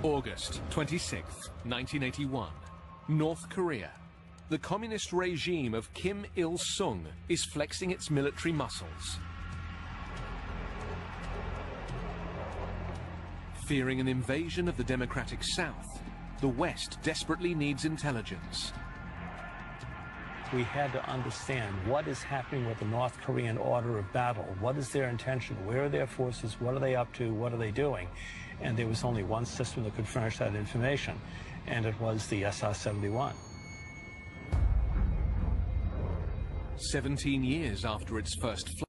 August 26, 1981, North Korea. The communist regime of Kim Il-sung is flexing its military muscles. Fearing an invasion of the democratic South, the West desperately needs intelligence. We had to understand what is happening with the North Korean order of battle. What is their intention? Where are their forces? What are they up to? What are they doing? And there was only one system that could furnish that information, and it was the SR-71. 17 years after its first flight.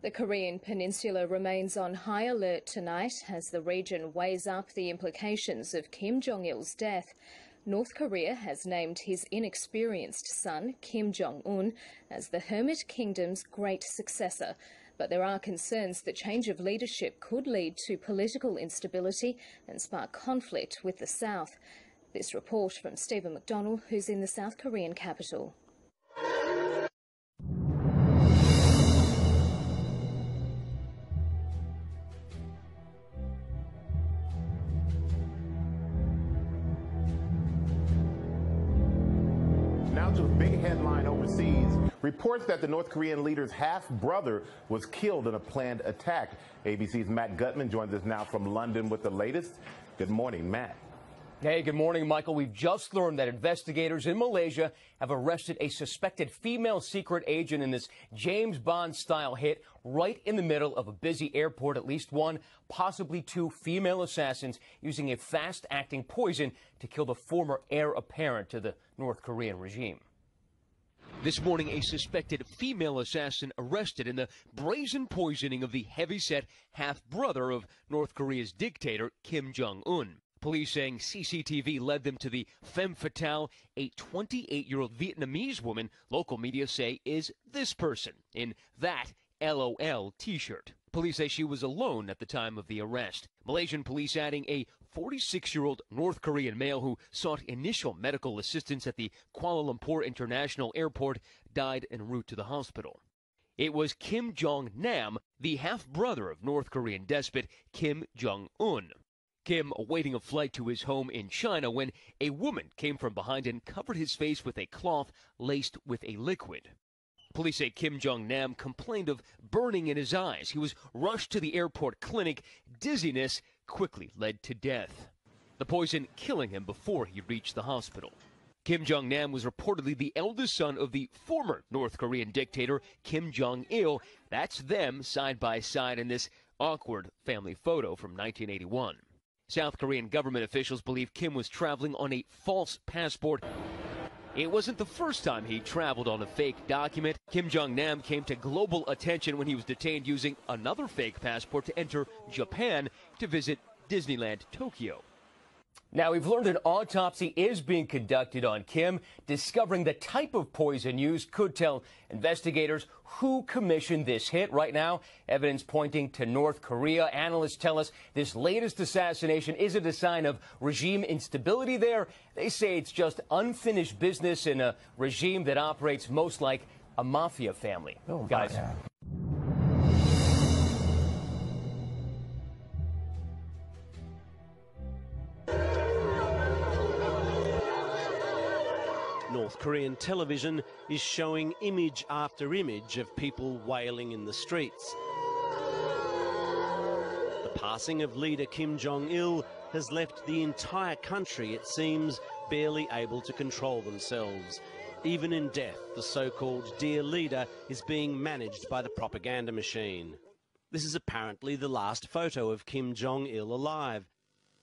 The Korean peninsula remains on high alert tonight as the region weighs up the implications of Kim Jong-il's death. North Korea has named his inexperienced son, Kim Jong-un, as the Hermit Kingdom's great successor. But there are concerns that change of leadership could lead to political instability and spark conflict with the South. This report from Stephen McDonnell, who's in the South Korean capital. Now to a big headline overseas. Reports that the North Korean leader's half-brother was killed in a planned attack. ABC's Matt Gutman joins us now from London with the latest. Good morning, Matt. Hey, good morning, Michael. We've just learned that investigators in Malaysia have arrested a suspected female secret agent in this James Bond-style hit right in the middle of a busy airport. At least one, possibly two female assassins using a fast-acting poison to kill the former heir apparent to the North Korean regime. This morning, a suspected female assassin arrested in the brazen poisoning of the heavyset half-brother of North Korea's dictator, Kim Jong-un. Police saying CCTV led them to the femme fatale, a 28-year-old Vietnamese woman local media say is this person in that LOL t-shirt. Police say she was alone at the time of the arrest. Malaysian police adding a 46-year-old North Korean male who sought initial medical assistance at the Kuala Lumpur International Airport died en route to the hospital. It was Kim Jong-nam, the half-brother of North Korean despot Kim Jong-un. Kim awaiting a flight to his home in China when a woman came from behind and covered his face with a cloth laced with a liquid. Police say Kim Jong-nam complained of burning in his eyes. He was rushed to the airport clinic. Dizziness quickly led to death, the poison killing him before he reached the hospital. Kim Jong-nam was reportedly the eldest son of the former North Korean dictator Kim Jong-il. That's them side by side in this awkward family photo from 1981. South Korean government officials believe Kim was traveling on a false passport. It wasn't the first time he traveled on a fake document. Kim Jong-nam came to global attention when he was detained using another fake passport to enter Japan to visit Disneyland Tokyo. Now, we've learned an autopsy is being conducted on Kim. Discovering the type of poison used could tell investigators who commissioned this hit. Right now, evidence pointing to North Korea. Analysts tell us this latest assassination isn't a sign of regime instability there. They say it's just unfinished business in a regime that operates most like a mafia family. Oh, guys. yeah. North Korean television is showing image after image of people wailing in the streets. The passing of leader Kim Jong-il has left the entire country, it seems, barely able to control themselves. Even in death, the so-called dear leader is being managed by the propaganda machine. This is apparently the last photo of Kim Jong-il alive.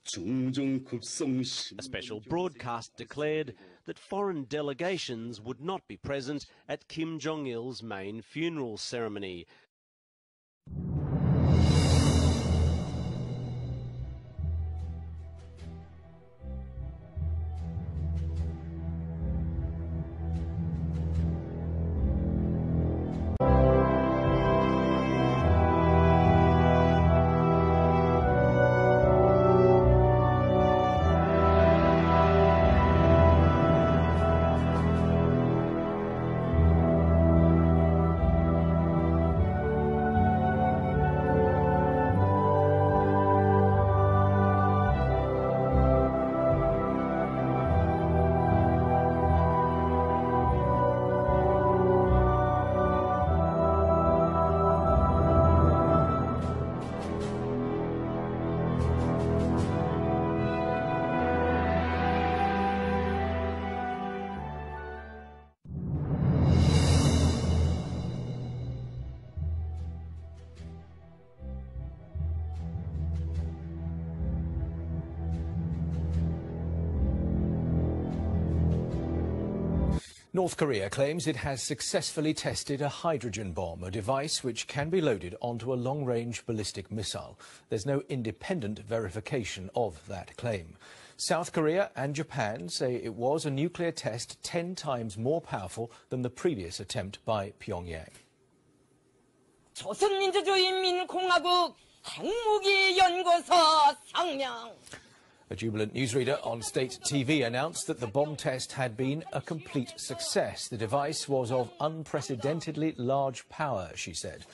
A special broadcast declared that foreign delegations would not be present at Kim Jong-il's main funeral ceremony. North Korea claims it has successfully tested a hydrogen bomb, a device which can be loaded onto a long-range ballistic missile. There's no independent verification of that claim. South Korea and Japan say it was a nuclear test 10 times more powerful than the previous attempt by Pyongyang. 조선민주주의인민공화국 핵무기연구소 상명. A jubilant newsreader on state TV announced that the bomb test had been a complete success. The device was of unprecedentedly large power, she said.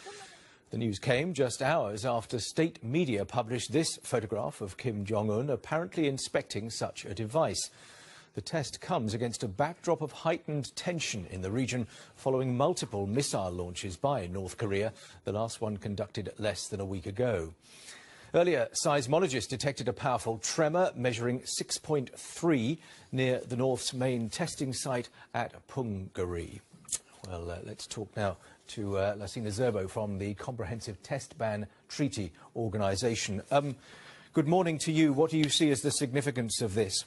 The news came just hours after state media published this photograph of Kim Jong-un apparently inspecting such a device. The test comes against a backdrop of heightened tension in the region following multiple missile launches by North Korea, the last one conducted less than a week ago. Earlier, seismologists detected a powerful tremor measuring 6.3 near the North's main testing site at Punggye. Well, let's talk now to Lassina Zerbo from the Comprehensive Test Ban Treaty Organisation. Good morning to you. What do you see as the significance of this?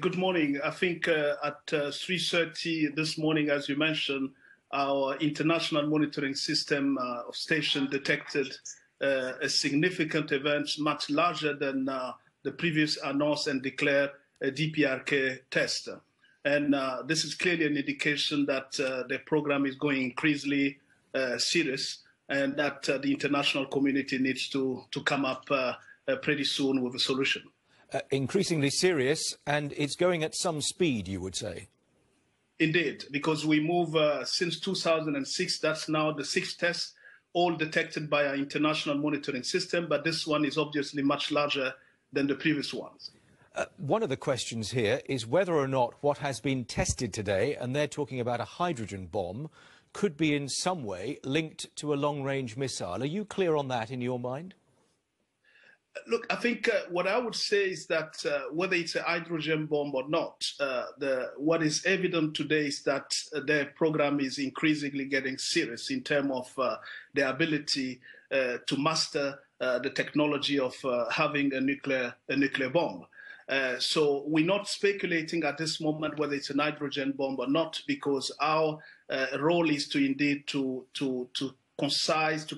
Good morning. I think at 3:30 this morning, as you mentioned, our international monitoring system of station detected a significant event much larger than the previous announced and declared DPRK test. And this is clearly an indication that the program is going increasingly serious and that the international community needs to come up pretty soon with a solution. Increasingly serious, and it's going at some speed, you would say. Indeed, because we move since 2006, that's now the 6th test, all detected by our international monitoring system, but this one is obviously much larger than the previous ones. One of the questions here is whether or not what has been tested today, and they're talking about a hydrogen bomb, could be in some way linked to a long-range missile. Are you clear on that in your mind? Look, I think what I would say is that whether it's a hydrogen bomb or not, what is evident today is that their program is increasingly getting serious in terms of their ability to master the technology of having a nuclear bomb. So we're not speculating at this moment whether it's a hydrogen bomb or not, because our role is to indeed to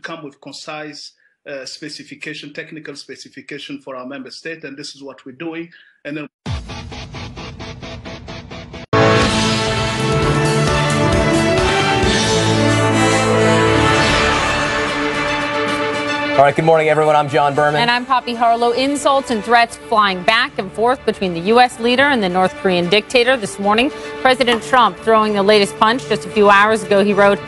come with concise specification, technical specification for our member state, and this is what we're doing. And then All right, good morning, everyone. I'm John Berman. And I'm Poppy Harlow. Insults and threats flying back and forth between the U.S. leader and the North Korean dictator. This morning, President Trump throwing the latest punch. Just a few hours ago, he wrote,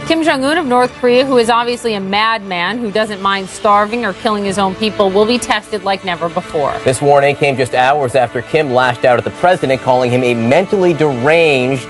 Kim Jong-un of North Korea, who is obviously a madman who doesn't mind starving or killing his own people, will be tested like never before. This warning came just hours after Kim lashed out at the president, calling him a mentally deranged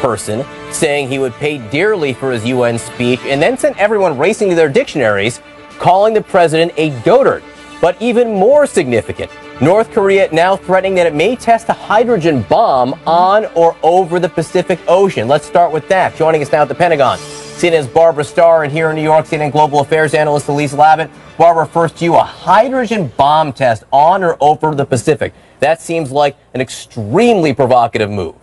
person, saying he would pay dearly for his UN speech, and then sent everyone racing to their dictionaries, calling the president a dotard. But even more significant, North Korea now threatening that it may test a hydrogen bomb on or over the Pacific Ocean. Let's start with that. Joining us now at the Pentagon, CNN's Barbara Starr, and here in New York, CNN global affairs analyst Elise Lavin. Barbara, first to you, a hydrogen bomb test on or over the Pacific. That seems like an extremely provocative move.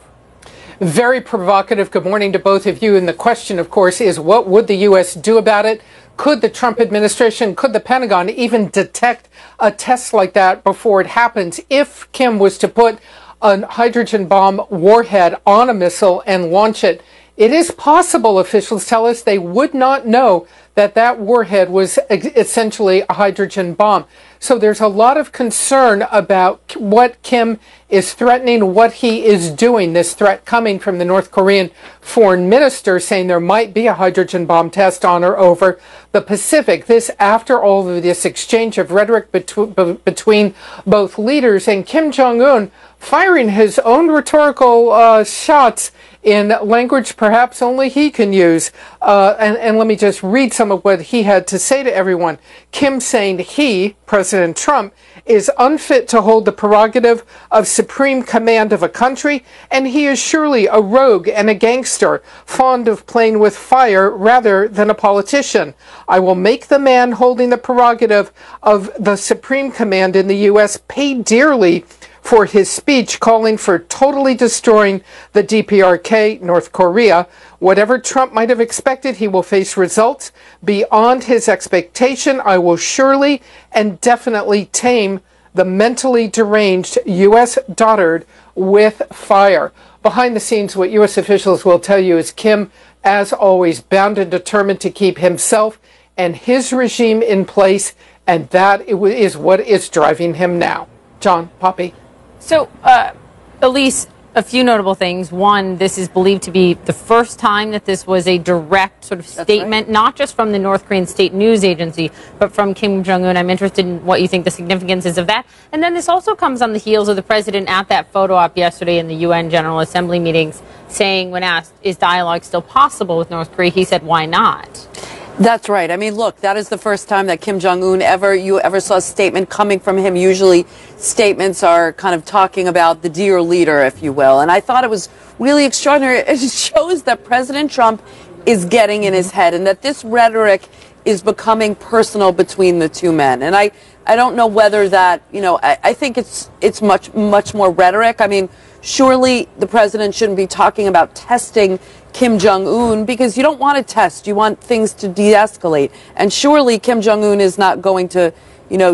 Very provocative. Good morning to both of you. And the question, of course, is what would the U.S. do about it? Could the Trump administration, could the Pentagon even detect a test like that before it happens? If Kim was to put a hydrogen bomb warhead on a missile and launch it, it is possible, officials tell us, they would not know that that warhead was essentially a hydrogen bomb. So there's a lot of concern about what Kim is threatening, what he is doing. This threat coming from the North Korean foreign minister saying there might be a hydrogen bomb test on or over the Pacific. This after all of this exchange of rhetoric between both leaders, and Kim Jong-un firing his own rhetorical shots in language perhaps only he can use. And let me just read some of what he had to say to everyone. Kim saying he, President Trump, is unfit to hold the prerogative of supreme command of a country, and he is surely a rogue and a gangster, fond of playing with fire rather than a politician. I will make the man holding the prerogative of the supreme command in the U.S. pay dearly for his speech calling for totally destroying the DPRK, North Korea. Whatever Trump might have expected, he will face results beyond his expectation. I will surely and definitely tame the mentally deranged U.S. dotard with fire. Behind the scenes, what U.S. officials will tell you is Kim, as always, bound and determined to keep himself and his regime in place, and that is what is driving him now. John, Poppy. So, Elise, a few notable things. One, this is believed to be the first time that this was a direct sort of statement, not just from the North Korean state news agency, but from Kim Jong-un. I'm interested in what you think the significance is of that. And then this also comes on the heels of the president at that photo op yesterday in the UN General Assembly meetings saying, when asked, is dialogue still possible with North Korea, he said, why not? That's right. I mean, look, that is the first time that Kim Jong-un ever saw a statement coming from him. Usually statements are kind of talking about the dear leader, if you will. And I thought it was really extraordinary. It shows that President Trump is getting in his head and that this rhetoric is becoming personal between the two men. And I don't know whether that, I think it's much more rhetoric. I mean, surely the president shouldn't be talking about testing Kim Jong-un because you don't want to test. You want things to de-escalate. And surely Kim Jong-un is not going to,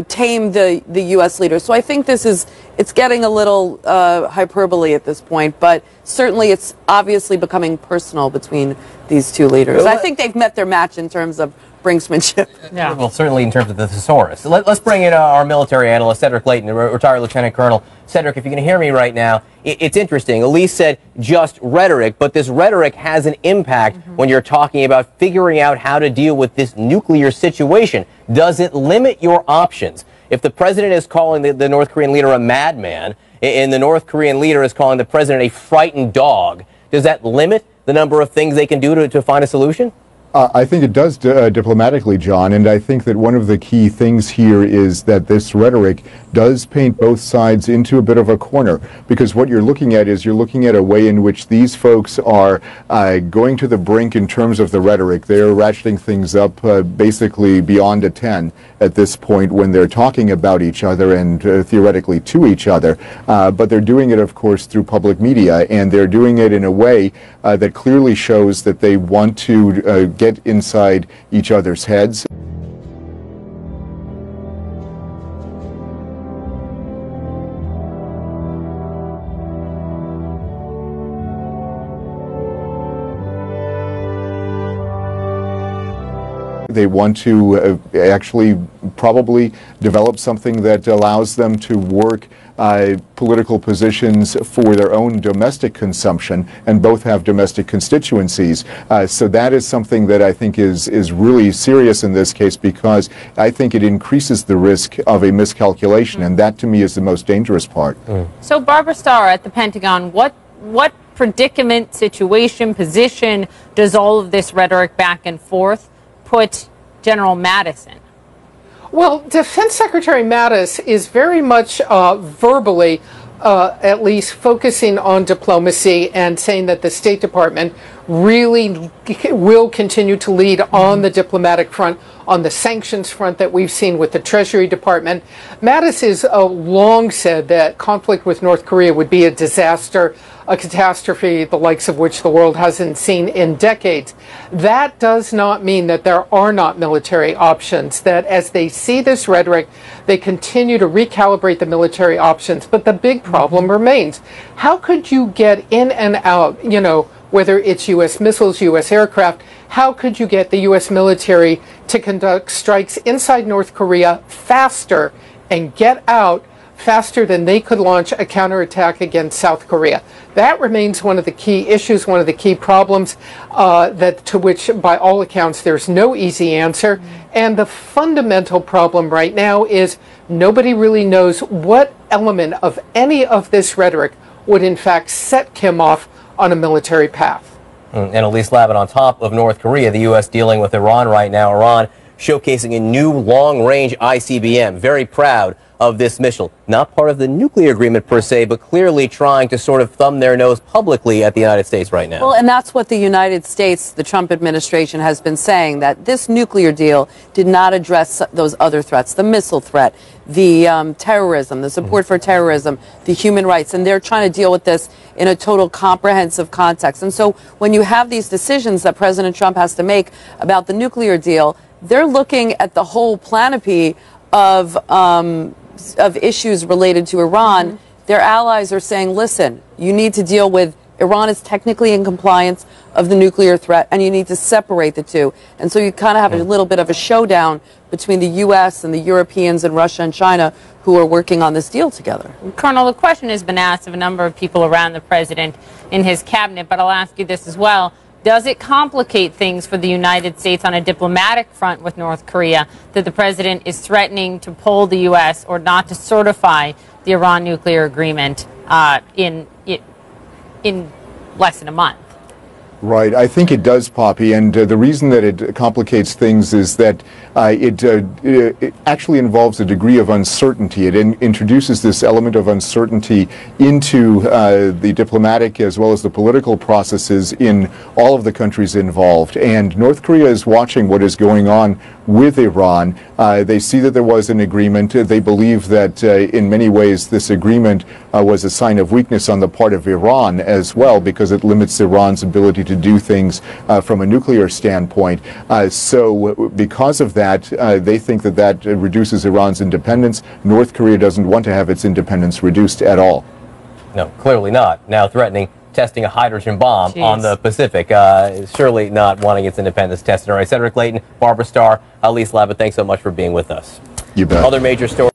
tame the U.S. leader. So I think it's getting a little hyperbole at this point. But certainly it's obviously becoming personal between these two leaders. I think they've met their match in terms of brinksmanship. Yeah. Well, certainly in terms of the thesaurus. Let's bring in our military analyst, Cedric Layton, a retired lieutenant colonel. Cedric, if you can hear me right now, it's interesting. Elise said just rhetoric, but this rhetoric has an impact when you're talking about figuring out how to deal with this nuclear situation. Does it limit your options? If the president is calling the North Korean leader a madman, and the North Korean leader is calling the president a frightened dog, does that limit the number of things they can do to find a solution? I think it does diplomatically, John, and I think that one of the key things here is that this rhetoric does paint both sides into a bit of a corner, because what you're looking at is you're looking at a way in which these folks are going to the brink in terms of the rhetoric. They're ratcheting things up basically beyond a 10 at this point when they're talking about each other and theoretically to each other, but they're doing it, of course, through public media, and they're doing it in a way that clearly shows that they want to get inside each other's heads. They want to actually probably develop something that allows them to work political positions for their own domestic consumption, and both have domestic constituencies. So that is something that I think is really serious in this case, because I think it increases the risk of a miscalculation, and that to me is the most dangerous part. So Barbara Starr at the Pentagon, what predicament, situation, position does all of this rhetoric back and forth put General Mattis in? Well, Defense Secretary Mattis is very much verbally, at least, focusing on diplomacy and saying that the State Department really will continue to lead on the diplomatic front, on the sanctions front that we've seen with the Treasury Department. Mattis has long said that conflict with North Korea would be a disaster, a catastrophe, the likes of which the world hasn't seen in decades. That does not mean that there are not military options, that as they see this rhetoric, they continue to recalibrate the military options. But the big problem remains. How could you get in and out, you know, whether it's U.S. missiles, U.S. aircraft, how could you get the U.S. military to conduct strikes inside North Korea faster and get out faster than they could launch a counterattack against South Korea? That remains one of the key issues, one of the key problems to which, by all accounts, there's no easy answer. And the fundamental problem right now is nobody really knows what element of any of this rhetoric would in fact set Kim off on a military path. And Elise Lavin, on top of North Korea, the U.S. dealing with Iran right now. Iran showcasing a new long-range ICBM. Very proud of this missile. Not part of the nuclear agreement per se, but clearly trying to sort of thumb their nose publicly at the United States right now. Well, and that's what the United States, the Trump administration, has been saying, that this nuclear deal did not address those other threats, the missile threat, the terrorism, the support for terrorism, the human rights, and they're trying to deal with this in a total comprehensive context. And so when you have these decisions that President Trump has to make about the nuclear deal, they're looking at the whole panoply of issues related to Iran. Their allies are saying, listen, you need to deal with Iran is technically in compliance of the nuclear threat, and you need to separate the two. And so you kind of have a little bit of a showdown between the U.S. and the Europeans and Russia and China who are working on this deal together. Colonel, the question has been asked of a number of people around the president in his cabinet, but I'll ask you this as well. Does it complicate things for the United States on a diplomatic front with North Korea that the president is threatening to pull the U.S. or not to certify the Iran nuclear agreement in less than a month? Right. I think it does, Poppy, and the reason that it complicates things is that it actually involves a degree of uncertainty. It introduces this element of uncertainty into the diplomatic as well as the political processes in all of the countries involved. And North Korea is watching what is going on with Iran. They see that there was an agreement. They believe that in many ways this agreement was a sign of weakness on the part of Iran as well, because it limits Iran's ability to do things from a nuclear standpoint. So because of that, they think that reduces Iran's independence. North Korea doesn't want to have its independence reduced at all. No, clearly not. Now threatening testing a hydrogen bomb on the Pacific. Surely not wanting its independence tested. All right, Cedric Layton, Barbara Starr, Elise Lavin, thanks so much for being with us. You bet. Other major stories.